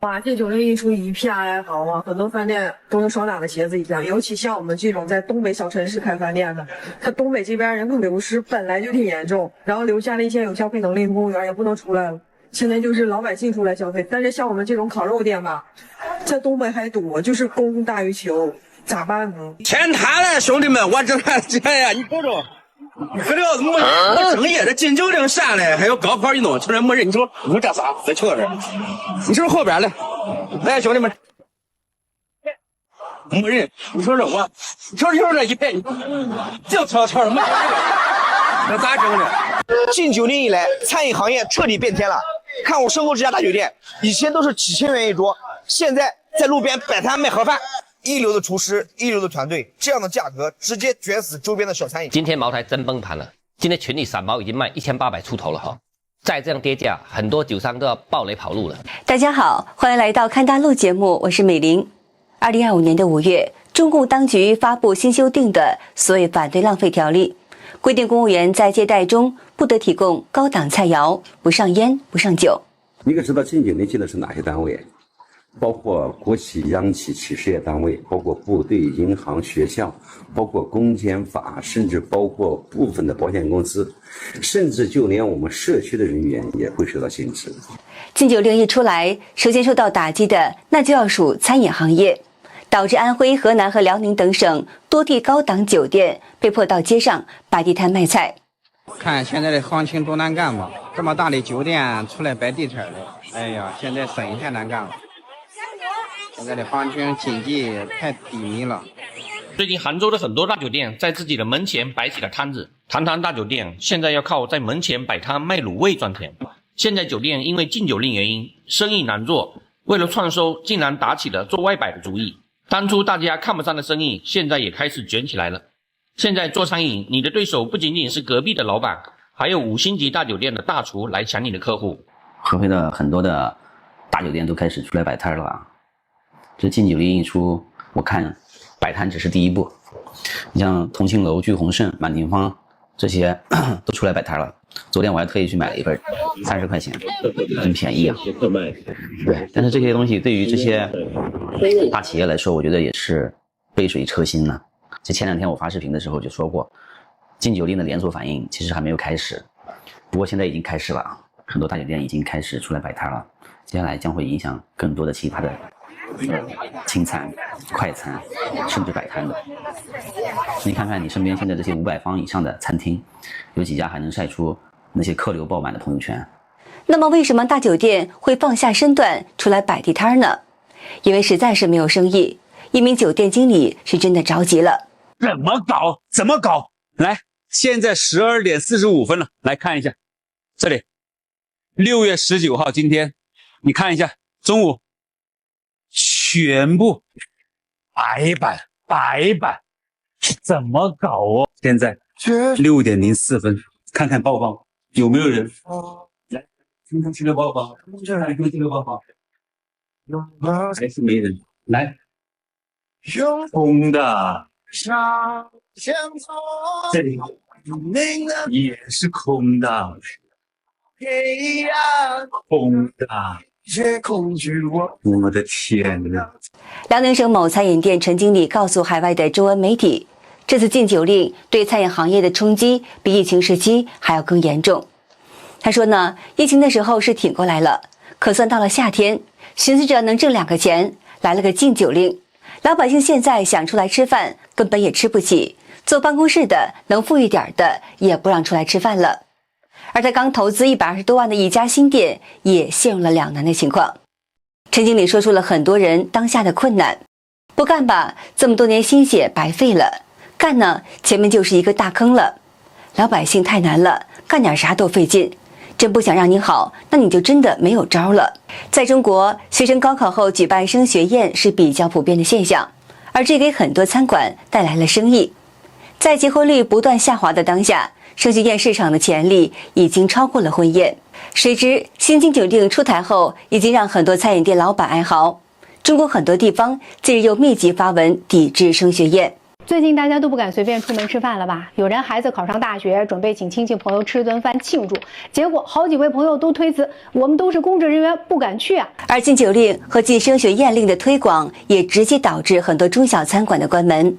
哇，这酒令一出一片哀嚎啊！很多饭店都跟霜打的鞋子一样，尤其像我们这种在东北小城市开饭店的，它东北这边人口流失本来就挺严重，然后留下了一些有消费能力的公务员也不能出来了。现在就是老百姓出来消费，但是像我们这种烤肉店吧，在东北还多，就是供大于求，咋办呢？天塌了，兄弟们，我这哎呀，你瞅瞅。你这我正业这进酒令啥嘞？还有高考一弄，瞅这没人，你说这啥？再瞧这，你瞅后边嘞，来兄弟们，没人，你瞅这我，你瞅这一排，静悄悄的没人，那咋整呢？禁酒令以来，餐饮行业彻底变天了。看我身后这家大酒店，以前都是几千元一桌，现在在路边摆摊卖盒饭。一流的厨师，一流的团队，这样的价格直接卷死周边的小餐饮。今天茅台真崩盘了，今天群里散毛已经卖1800出头了哈，再这样跌价，很多酒商都要爆雷跑路了。大家好，欢迎来到看大陆节目，我是美玲。2025年的5月，中共当局发布新修订的所谓反对浪费条例，规定公务员在接待中不得提供高档菜肴，不上烟，不上酒。你可知道禁酒令进的是哪些单位？包括国企、央企、企事业单位，包括部队、银行、学校，包括公检法，甚至包括部分的保险公司，甚至就连我们社区的人员也会受到限制。禁酒令一出来，首先受到打击的那就要数餐饮行业，导致安徽、河南和辽宁等省多地高档酒店被迫到街上摆地摊卖菜。看现在的行情多难干吧，这么大的酒店出来摆地摊的，哎呀，现在生意太难干了。现在的行情经济太低迷了。最近杭州的很多大酒店在自己的门前摆起了摊子，堂堂大酒店现在要靠在门前摆摊卖卤味赚钱。现在酒店因为禁酒令原因，生意难做，为了创收，竟然打起了做外摆的主意。当初大家看不上的生意，现在也开始卷起来了。现在做餐饮，你的对手不仅仅是隔壁的老板，还有5星级大酒店的大厨来抢你的客户。合肥的很多的大酒店都开始出来摆摊了。这禁酒令一出，我看摆摊只是第一步。你像同庆楼、聚宏盛、满庭芳这些都出来摆摊了。昨天我还特意去买了一份，30块钱，真便宜啊！对，但是这些东西对于这些大企业来说，我觉得也是杯水车薪呢。就前2天我发视频的时候就说过，禁酒令的连锁反应其实还没有开始，不过现在已经开始了，很多大酒店已经开始出来摆摊了。接下来将会影响更多的其他的轻餐、快餐，甚至摆摊的。你看看你身边现在这些500方以上的餐厅，有几家还能晒出那些客流爆满的朋友圈？那么为什么大酒店会放下身段出来摆地摊呢？因为实在是没有生意。一名酒店经理是真的着急了。怎么搞？怎么搞？来，现在12点45分了，来看一下，这里6月19号，今天你看一下，中午全部白板，怎么搞哦？现在6点04分，看看包包有没有人？来，听听这个包包，来看这个包包，还是没人。来，空的，这里也是空的，空的。我的天哪！辽宁省某餐饮店陈经理告诉海外的中文媒体，这次禁酒令对餐饮行业的冲击比疫情时期还要更严重。他说呢，疫情的时候是挺过来了，可算到了夏天，寻思着能挣2个钱，来了个禁酒令，老百姓现在想出来吃饭根本也吃不起，坐办公室的能富裕点的也不让出来吃饭了。而他刚投资120多万的一家新店也陷入了两难的情况。陈经理说出了很多人当下的困难，不干吧，这么多年心血白费了；干呢，前面就是一个大坑了。老百姓太难了，干点啥都费劲。真不想让你好，那你就真的没有招了。在中国，学生高考后举办升学宴是比较普遍的现象，而这给很多餐馆带来了生意。在结婚率不断下滑的当下，升学宴市场的潜力已经超过了婚宴。谁知新禁酒令出台后，已经让很多餐饮店老板哀嚎。中国很多地方近日又密集发文抵制升学宴。最近大家都不敢随便出门吃饭了吧？有人孩子考上大学，准备请亲戚朋友吃顿饭庆祝，结果好几位朋友都推辞，我们都是公职人员，不敢去啊。而禁酒令和禁升学宴令的推广，也直接导致很多中小餐馆的关门。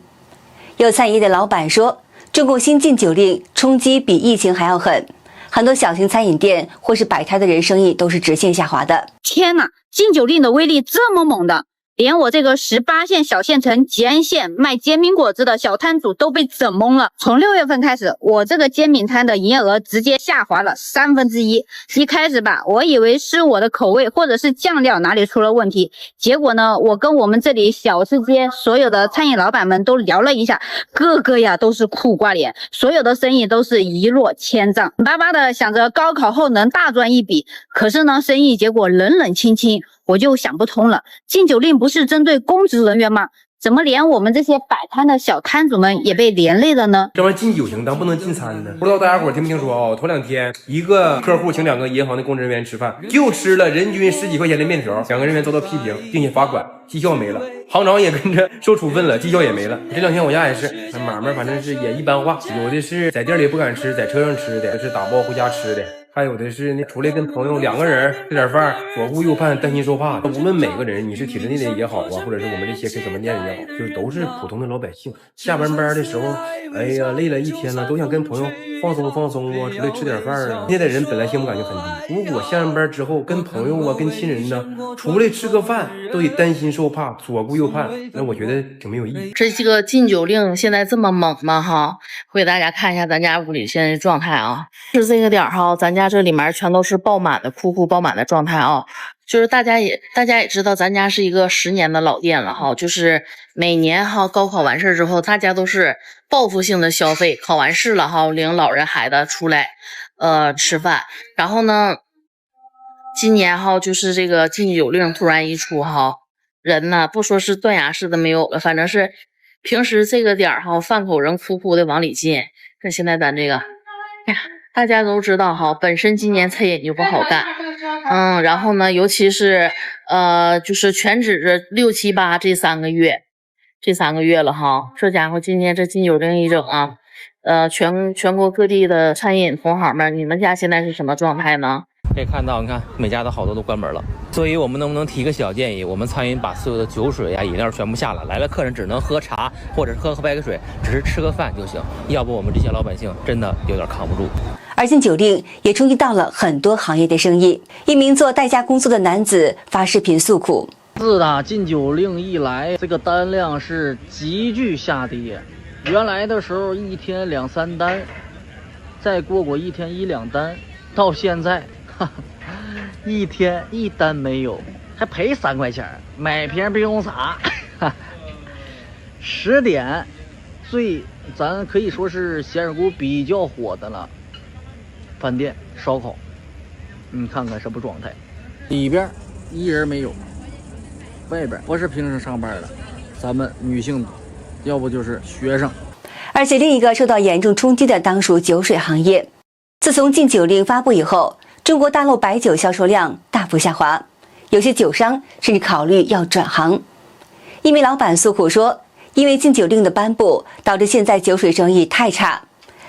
有餐饮业的老板说，中共新禁酒令冲击比疫情还要狠，很多小型餐饮店或是摆摊的人生意都是直线下滑的。天哪，禁酒令的威力这么猛的！连我这个18线小县城吉安县卖煎饼果子的小摊主都被整懵了。从6月份开始，我这个煎饼摊的营业额直接下滑了1/3。一开始吧，我以为是我的口味或者是酱料哪里出了问题，结果呢，我跟我们这里小吃街所有的餐饮老板们都聊了一下，个个呀都是苦瓜脸，所有的生意都是一落千丈。巴巴的想着高考后能大赚一笔，可是呢，生意结果冷冷清清。我就想不通了，禁酒令不是针对公职人员吗？怎么连我们这些摆摊的小摊主们也被连累了呢？这玩意禁酒行当，不能禁餐呢。不知道大家伙听没听说啊？头2天一个客户请2个银行的公职人员吃饭，就吃了人均10几块钱的面条，2个人员遭到批评，并且罚款，绩效没了，行长也跟着受处分了，绩效也没了。这2天我家也是买卖，反正是也一般化，有的是在店里不敢吃，在车上吃的，是打包回家吃的。还有的是出来跟朋友2个人吃点饭，左顾右盼，担惊受怕。无论每个人，你是体制内的也好啊，或者是我们这些开小饭店的也好，就是都是普通的老百姓。下班的时候，哎呀，累了一天了，都想跟朋友放松放松啊，出来吃点饭啊。现在的人本来幸福感就很低，如果下班之后跟朋友啊、跟亲人呢出来吃个饭，都得担心受怕，左顾右盼，那我觉得挺没有意义。这个禁酒令现在这么猛吗？哈，会给大家看一下咱家屋里现在的状态啊，是这个点哈，咱家这里面全都是爆满的，库爆满的状态啊。就是大家也知道，咱家是一个10年的老店了哈。就是每年哈高考完事之后，大家都是报复性的消费，考完试了哈，领老人孩子出来吃饭。然后呢，今年哈就是这个禁酒令突然一出哈，人呢不说是断崖式的没有了，反正是平时这个点哈饭口人哭的往里进。跟现在咱这个，哎呀。大家都知道哈，本身今年餐饮就不好干，然后呢，尤其是就是全指着6、7、8这3个月了哈，这家伙今年这禁酒令一整啊，全国各地的餐饮同行们，你们家现在是什么状态呢？可以看到，你看每家都好多都关门了，所以我们能不能提个小建议？我们餐饮把所有的酒水呀、饮料全部下了，来了客人只能喝茶或者是喝白开水，只是吃个饭就行，要不我们这些老百姓真的有点扛不住。而禁酒令也冲击到了很多行业的生意。一名做代驾工作的男子发视频诉苦：自打禁酒令一来，这个单量是急剧下跌，原来的时候1天2、3单，再过1天1、2单，到现在1天1单没有，还赔3块钱买瓶冰红茶。10点咱可以说是咸水沽比较火的了，饭店烧烤，你看看什么状态，里边1人没有，外边不是平时上班的，咱们女性要不就是学生。而且另一个受到严重冲击的当属酒水行业。自从禁酒令发布以后，中国大陆白酒销售量大幅下滑，有些酒商甚至考虑要转行。一名老板诉苦说，因为禁酒令的颁布，导致现在酒水生意太差。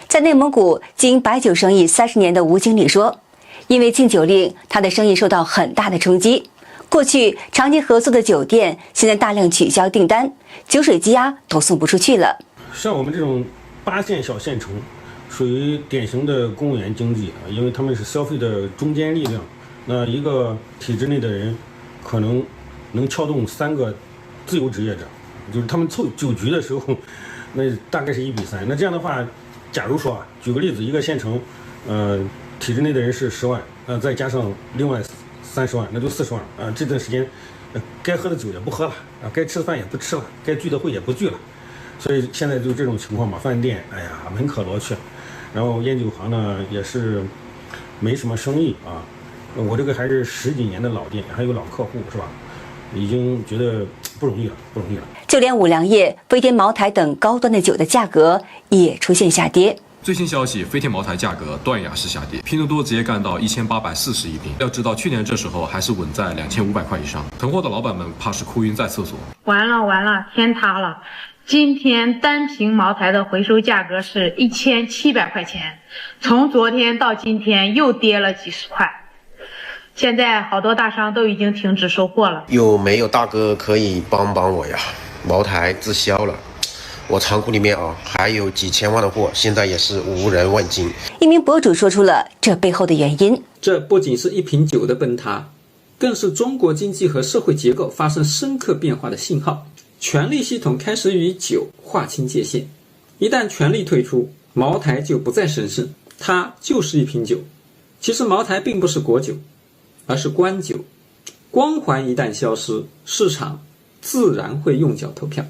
在内蒙古经营白酒生意30年的吴经理说，因为禁酒令，他的生意受到很大的冲击。过去长期合作的酒店现在大量取消订单，酒水积压都送不出去了。像我们这种8线小县城，属于典型的公务员经济啊，因为他们是消费的中坚力量。那一个体制内的人，可能能撬动3个自由职业者，就是他们凑酒局的时候，那大概是1比3。那这样的话，假如说啊，举个例子，一个县城，体制内的人是10万，再加上另外30万，那就40万啊。这段时间，该喝的酒也不喝了啊，该吃的饭也不吃了，该聚的会也不聚了。所以现在就这种情况嘛，饭店哎呀门可罗雀，然后烟酒行呢也是没什么生意啊。我这个还是10几年的老店，还有老客户是吧？已经觉得不容易了。就连五粮液、飞天茅台等高端的酒的价格也出现下跌。最新消息，飞天茅台价格断崖式下跌，拼多多直接干到1840一瓶。要知道，去年这时候还是稳在2500块以上。囤货的老板们怕是哭晕在厕所。完了，天塌了！今天单瓶茅台的回收价格是1700块钱，从昨天到今天又跌了几十块。现在好多大商都已经停止收货了。有没有大哥可以帮帮我呀？茅台滞销了，我仓库里面还有几千万的货，现在也是无人问津。一名博主说出了这背后的原因。这不仅是一瓶酒的崩塌，更是中国经济和社会结构发生深刻变化的信号。权力系统开始与酒划清界限，一旦权力退出，茅台就不再神圣，它就是一瓶酒。其实茅台并不是国酒，而是官酒。光环一旦消失，市场自然会用脚投票。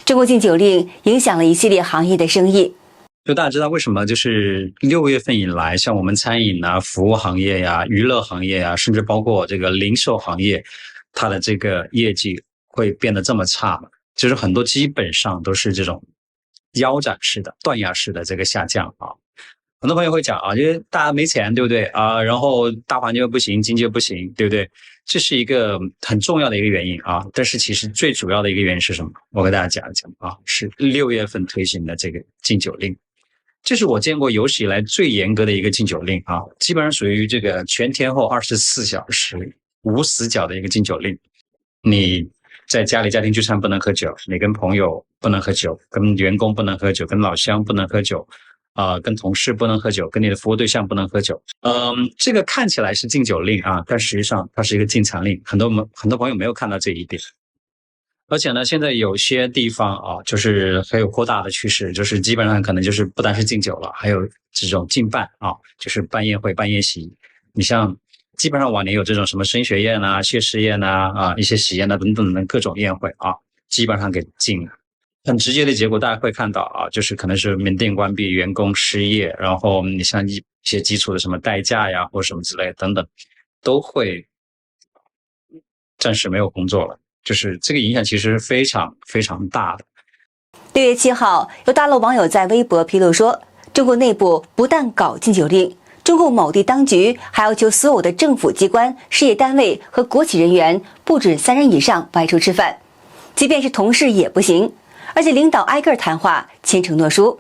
中国禁酒令影响了一系列行业的生意。就大家知道为什么就是6月份以来，像我们餐饮啊、服务行业呀、娱乐行业呀，甚至包括这个零售行业，它的这个业绩会变得这么差嘛？就是很多基本上都是这种腰斩式的、断崖式的这个下降啊。很多朋友会讲啊，因为大家没钱，对不对啊？然后大环境又不行，经济又不行，对不对？这是一个很重要的一个原因啊。但是其实最主要的一个原因是什么？我跟大家讲一讲啊，是6月份推行的这个禁酒令。这是我见过有史以来最严格的一个禁酒令啊，基本上属于这个全天候24小时无死角的一个禁酒令。你在家里家庭聚餐不能喝酒，你跟朋友不能喝酒，跟员工不能喝酒，跟老乡不能喝酒，跟同事不能喝酒，跟你的服务对象不能喝酒。这个看起来是禁酒令啊，但实际上它是一个禁残令。很多朋友没有看到这一点。而且呢，现在有些地方啊，就是还有扩大的趋势，就是基本上可能就是不单是禁酒了，还有这种禁办啊，就是办宴会、办宴席。你像基本上往年有这种什么升学宴啊、谢师宴啊、一些喜宴啊等等的各种宴会啊，基本上给禁了。很直接的结果大家会看到啊，就是可能是门店关闭、员工失业，然后你像一些基础的什么代驾呀或什么之类的等等，都会暂时没有工作了。就是这个影响其实非常非常大的。6月7号，有大陆网友在微博披露说，中国内部不但搞禁酒令，中共某地当局还要求所有的政府机关、事业单位和国企人员不止3人以上外出吃饭，即便是同事也不行，而且领导挨个谈话签承诺书。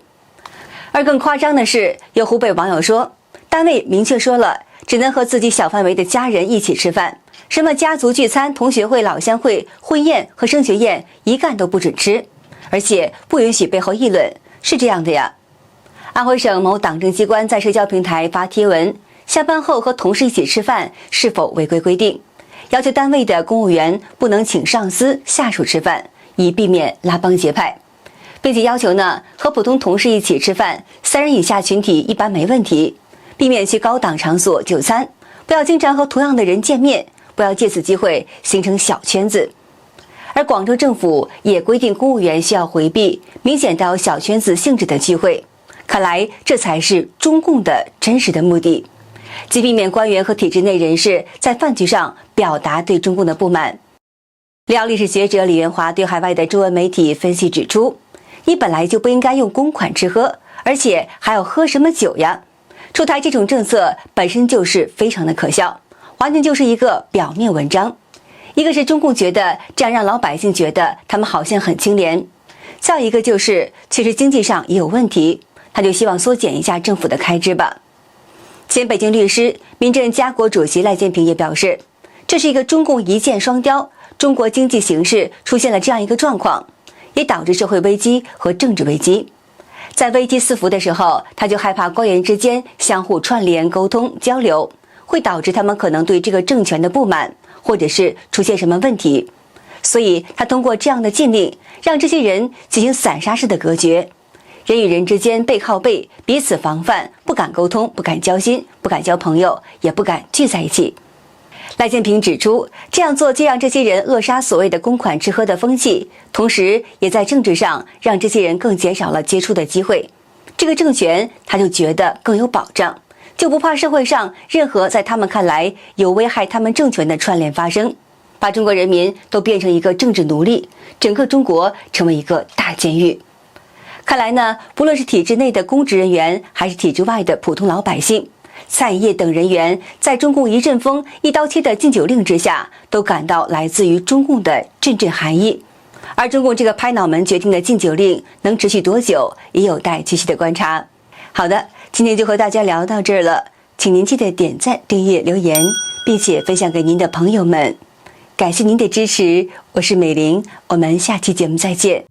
而更夸张的是，有湖北网友说，单位明确说了，只能和自己小范围的家人一起吃饭，什么家族聚餐、同学会、老乡会、婚宴和升学宴一干都不准吃，而且不允许背后议论。是这样的呀。安徽省某党政机关在社交平台发帖文，下班后和同事一起吃饭是否违规规定，要求单位的公务员不能请上司下属吃饭，以避免拉帮结派，并且要求呢，和普通同事一起吃饭，3人以下群体一般没问题，避免去高档场所就餐，不要经常和同样的人见面，不要借此机会形成小圈子。而广州政府也规定公务员需要回避明显带有小圈子性质的聚会，看来这才是中共的真实的目的，即避免官员和体制内人士在饭局上表达对中共的不满。辽历史学者李元华对海外的中文媒体分析指出，你本来就不应该用公款吃喝，而且还要喝什么酒呀？出台这种政策本身就是非常的可笑，完全就是一个表面文章。一个是中共觉得这样让老百姓觉得他们好像很清廉，再一个就是确实经济上也有问题，他就希望缩减一下政府的开支吧。前北京律师、民政家国主席赖建平也表示，这是一个中共一箭双雕，中国经济形势出现了这样一个状况，也导致社会危机和政治危机。在危机四伏的时候，他就害怕官员之间相互串联、沟通、交流，会导致他们可能对这个政权的不满，或者是出现什么问题。所以他通过这样的禁令，让这些人进行散沙式的隔绝，人与人之间背靠背，彼此防范，不敢沟通，不敢交心，不敢交朋友，也不敢聚在一起。赖建平指出，这样做既让这些人扼杀所谓的公款吃喝的风气，同时也在政治上让这些人更减少了接触的机会。这个政权他就觉得更有保障，就不怕社会上任何在他们看来有危害他们政权的串联发生，把中国人民都变成一个政治奴隶，整个中国成为一个大监狱。看来呢，不论是体制内的公职人员，还是体制外的普通老百姓，餐饮业等人员，在中共一阵风、一刀切的禁酒令之下，都感到来自于中共的阵阵寒意。而中共这个拍脑门决定的禁酒令能持续多久，也有待继续的观察。好的，今天就和大家聊到这儿了，请您记得点赞、订阅、留言，并且分享给您的朋友们。感谢您的支持，我是美玲，我们下期节目再见。